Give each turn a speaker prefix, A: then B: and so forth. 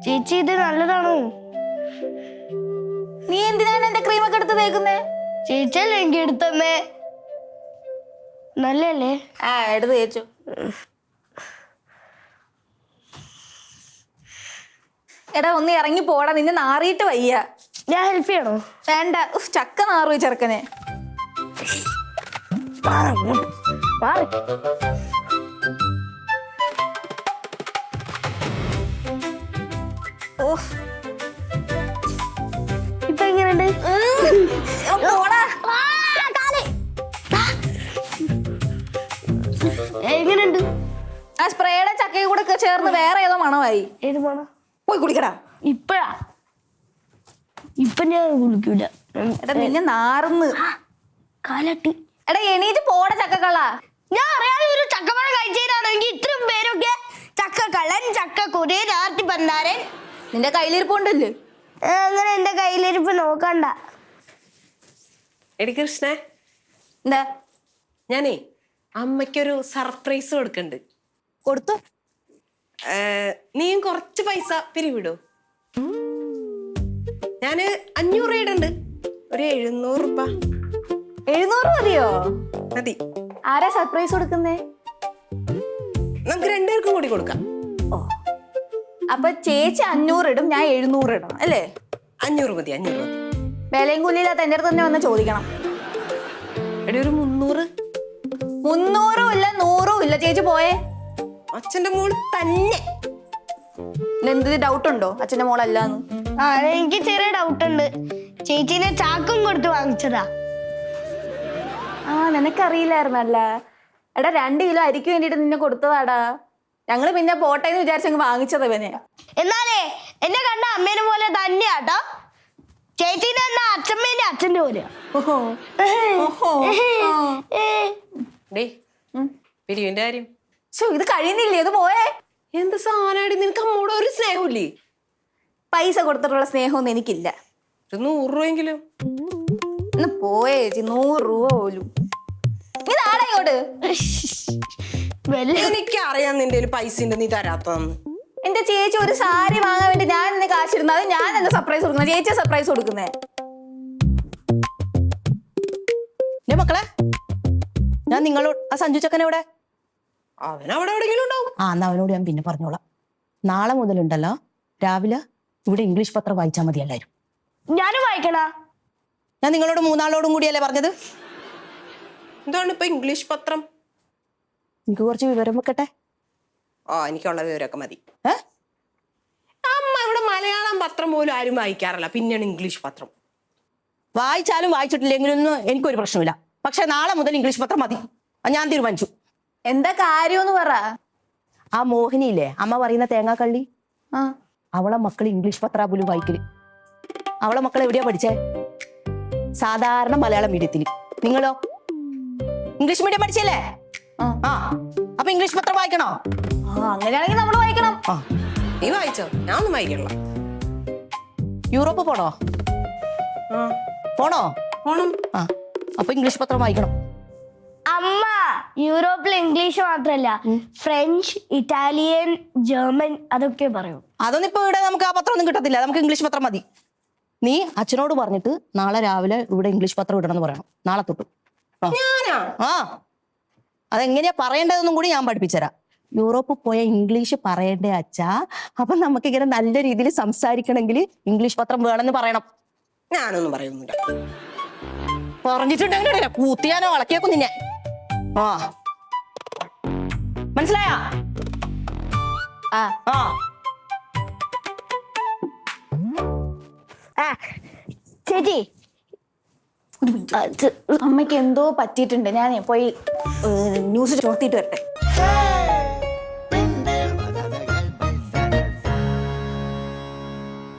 A: ചേച്ചി ഇത് നല്ലതാണോ?
B: നീ എന്തിനാണ് എന്റെ ക്രീമൊക്കെ എടുത്ത് തേക്കുന്നേ?
A: ചേച്ചിയല്ലേ എനിക്ക് എടുത്തന്നേ. നല്ലല്ലേ?
B: എടുത്ത് തേച്ചു. എടാ ഒന്ന് ഇറങ്ങി പോടാ, നിന്നെ നാറിയിട്ട് വയ്യ.
A: ഞാൻ ഹെൽപ്പ് ചെയ്യണോ?
B: വേണ്ട, ചക്ക നാറുപോയി ചെറുക്കനെ.
A: ഇപ്പൊ എങ്ങനെയുണ്ട്? എങ്ങനെയുണ്ട്?
B: ആ സ്പ്രേയുടെ ചക്കയും കൂടെ ചേർന്ന് വേറെ ഏതോ മണമായി.
A: ഏത് മണം?
B: പോയി കുടിക്കടാ.
A: ഇപ്പൊ ഞാൻ കുളിക്കൂല.
B: എടാ നിന്നെ നാറുന്ന്
A: കാലട്ടി.
B: എടാ എണീറ്റ് പോടെ ചക്കക്കള്ള.
A: ഞാൻ അറിയാതെ ഒരു ചക്കപ്പഴം കഴിച്ചതിനാണെങ്കിൽ ഇത്രയും പേരൊക്കെ ചക്കക്കള്ളൻ, ചക്കക്കുരി, രാത്രി പണ്ടാരൻ.
B: നിന്റെ കയ്യിലിരിപ്പുണ്ടല്ലേ?
A: അങ്ങനെ എന്റെ കയ്യിലിരിപ്പ് നോക്കണ്ട.
C: എടി കൃഷ്ണ,
B: എന്താ?
C: ഞാനേ അമ്മയ്ക്കൊരു സർപ്രൈസ് കൊടുക്കണ്ട്.
B: കൊടുത്തു.
C: നീയും കുറച്ച് പൈസ പിരിവിടോ? ഞാന് 500 ഇടുണ്ട്. ഒരു 700 രൂപ.
B: 700 മതിയോ?
C: മതി.
B: ആരാ സർപ്രൈസ് കൊടുക്കുന്നേ?
C: നമുക്ക് 2 പേർക്കും കൂടി കൊടുക്കാം.
B: ഓ, അപ്പൊ ചേച്ചി 500 ഇടും, ഞാൻ 700 ഇടണം അല്ലേ?
C: 500 മതി. 500 മതി.
B: വിലയും കൂലിയില്ലാത്ത എന്റെ അടുത്ത് തന്നെ വന്ന് ചോദിക്കണം.
C: എടി ഒരു 300.
B: 300 ഇല്ല 100 ഇല്ല. ചേച്ചി പോയേ.
C: അച്ഛന്റെ മോള് തന്നെ.
B: എന്ത് ഡൗട്ട് ഉണ്ടോ അച്ഛന്റെ മോളല്ലാന്ന്?
A: എനിക്ക് ചെറിയ ഡൗട്ട് ഉണ്ട്. ചേച്ചീനെ ചാക്കും കൊടുത്ത് വാങ്ങിച്ചതാ.
B: നിനക്കറിയില്ലായിരുന്നല്ല. എടാ 2 കിലോ അരിക്ക് വേണ്ടിട്ട് നിന്നെ കൊടുത്തതാടാ. ഞങ്ങള് പിന്നെ പോട്ടെ എന്ന് വിചാരിച്ചങ്ങ് വാങ്ങിച്ചത് ഇവനെ.
A: എന്നാലേ എന്നെ കണ്ട അമ്മേനെ പോലെ തന്നെയാട്ടോ. ചേച്ചീനെ എന്നാ അച്ഛമ്മേന്റെ അച്ഛന്റെ പോലെയാ.
C: പിരിവിന്റെ കാര്യം
B: ഇത് കഴിയുന്നില്ലേ? ഇത് പോയേ.
C: എന്ത് സാധനമായിട്ട് നിനക്ക് അമ്മോട് ഒരു സ്നേഹമില്ലേ?
B: പൈസ കൊടുത്തിട്ടുള്ള സ്നേഹമൊന്നും എനിക്കില്ല.
C: 100 രൂപയെങ്കിലും
B: പോയേ ചേച്ചി. 100 രൂപ പോലും. ഇതാടാ ഇങ്ങോട്ട്.
C: എനിക്കറിയാം നിന്റെ പൈസ ഉണ്ട്, നീ തരാത്തന്ന്.
B: എന്റെ ചേച്ചി ഒരു സാരി വാങ്ങാൻ വേണ്ടി ഞാൻ എന്നെ കാശിരുന്നത്. അത് ഞാൻ എന്താ സർപ്രൈസ് കൊടുക്കുന്നത്? ചേച്ചിയെ സർപ്രൈസ് കൊടുക്കുന്നേ.
D: മക്കളെ, ഞാൻ നിങ്ങളോട് ആ സഞ്ജു ചക്കൻ എവിടെ?
C: അവനവിടെ എവിടെയെങ്കിലും ഉണ്ടാവും.
D: എന്നാ അവനോട് ഞാൻ പിന്നെ പറഞ്ഞോളാം. നാളെ മുതലുണ്ടല്ലോ രാവിലെ ഇവിടെ ഇംഗ്ലീഷ് പത്രം വായിച്ചാൽ മതി എല്ലാവരും.
A: ഞാനും വായിക്കണ?
D: ഞാൻ നിങ്ങളോട് 3 ആളോടും കൂടിയല്ലേ പറഞ്ഞത്?
C: എന്താണ് ഇപ്പൊ ഇംഗ്ലീഷ് പത്രം?
D: എനിക്ക് കുറച്ച് വിവരം വെക്കട്ടെ.
C: എനിക്കുള്ള വിവരമൊക്കെ മതി. അമ്മ ഇവിടെ മലയാളം പത്രം പോലും ആരും വായിക്കാറില്ല, പിന്നെയാണ് ഇംഗ്ലീഷ് പത്രം.
D: വായിച്ചാലും വായിച്ചിട്ടില്ലെങ്കിലൊന്നും എനിക്കൊരു പ്രശ്നമില്ല. പക്ഷെ നാളെ മുതൽ ഇംഗ്ലീഷ് പത്രം മതി. ഞാൻ തീരുമാനിച്ചു.
B: എന്താ കാര്യമെന്ന് പറ.
D: ആ മോഹിനിയില്ലേ, അമ്മ പറയുന്ന തേങ്ങാക്കള്ളി, അവളെ മക്കൾ ഇംഗ്ലീഷ് പത്രം പോലും വായിക്കല്. അവളെ മക്കൾ എവിടെയാ പഠിച്ചേ? സാധാരണ മലയാളം മീഡിയത്തിൽ. നിങ്ങളോ ഇംഗ്ലീഷ് മീഡിയം പഠിച്ചല്ലേ? അപ്പൊ ഇംഗ്ലീഷ് പത്രം വായിക്കണോ?
B: അങ്ങനെയാണെങ്കിൽ നമ്മൾ വായിക്കണം.
C: നീ വായിച്ചോ? ഞാൻ ഒന്നും വായിക്കണില്ല.
D: യൂറോപ്പ് പോണോ? പോണോ?
C: പോണം.
D: അപ്പൊ ഇംഗ്ലീഷ് പത്രം വായിക്കണം.
A: അമ്മ യൂറോപ്പിൽ ഇംഗ്ലീഷ് മാത്രല്ല ഫ്രഞ്ച്, ഇറ്റാലിയൻ, ജർമ്മൻ അതൊക്കെ പറയും.
D: അതൊന്നും ഇപ്പൊ ഇവിടെ നമുക്ക് ആ പത്രം ഒന്നും കിട്ടത്തില്ല. നമുക്ക് ഇംഗ്ലീഷ് പത്രം മതി. നീ അച്ഛനോട് പറഞ്ഞിട്ട് നാളെ രാവിലെ ഇവിടെ ഇംഗ്ലീഷ് പത്രം ഇടണം എന്ന് പറയണം. നാളെ തൊട്ട്. അതെങ്ങനെയാ പറയേണ്ടതെന്നും കൂടി ഞാൻ പഠിപ്പിച്ചുതരാം. യൂറോപ്പിൽ പോയ ഇംഗ്ലീഷ് പറയണ്ടേ അച്ഛാ? അപ്പൊ നമുക്ക് ഇങ്ങനെ നല്ല രീതിയിൽ സംസാരിക്കണമെങ്കിൽ ഇംഗ്ലീഷ് പത്രം വേണമെന്ന് പറയണം.
C: ഞാനൊന്നും പറയുന്നില്ല.
D: പറഞ്ഞിട്ടുണ്ടെങ്കിൽ കൂത്തിയാനോ വളക്കിയേക്കും നിന്നെ. മനസ്സിലായോ?
A: ചേച്ചി
B: അമ്മയ്ക്ക് എന്തോ പറ്റിയിട്ടുണ്ട്. ഞാൻ പോയി ന്യൂസ് ചോർത്തിയിട്ട് വരട്ടെ.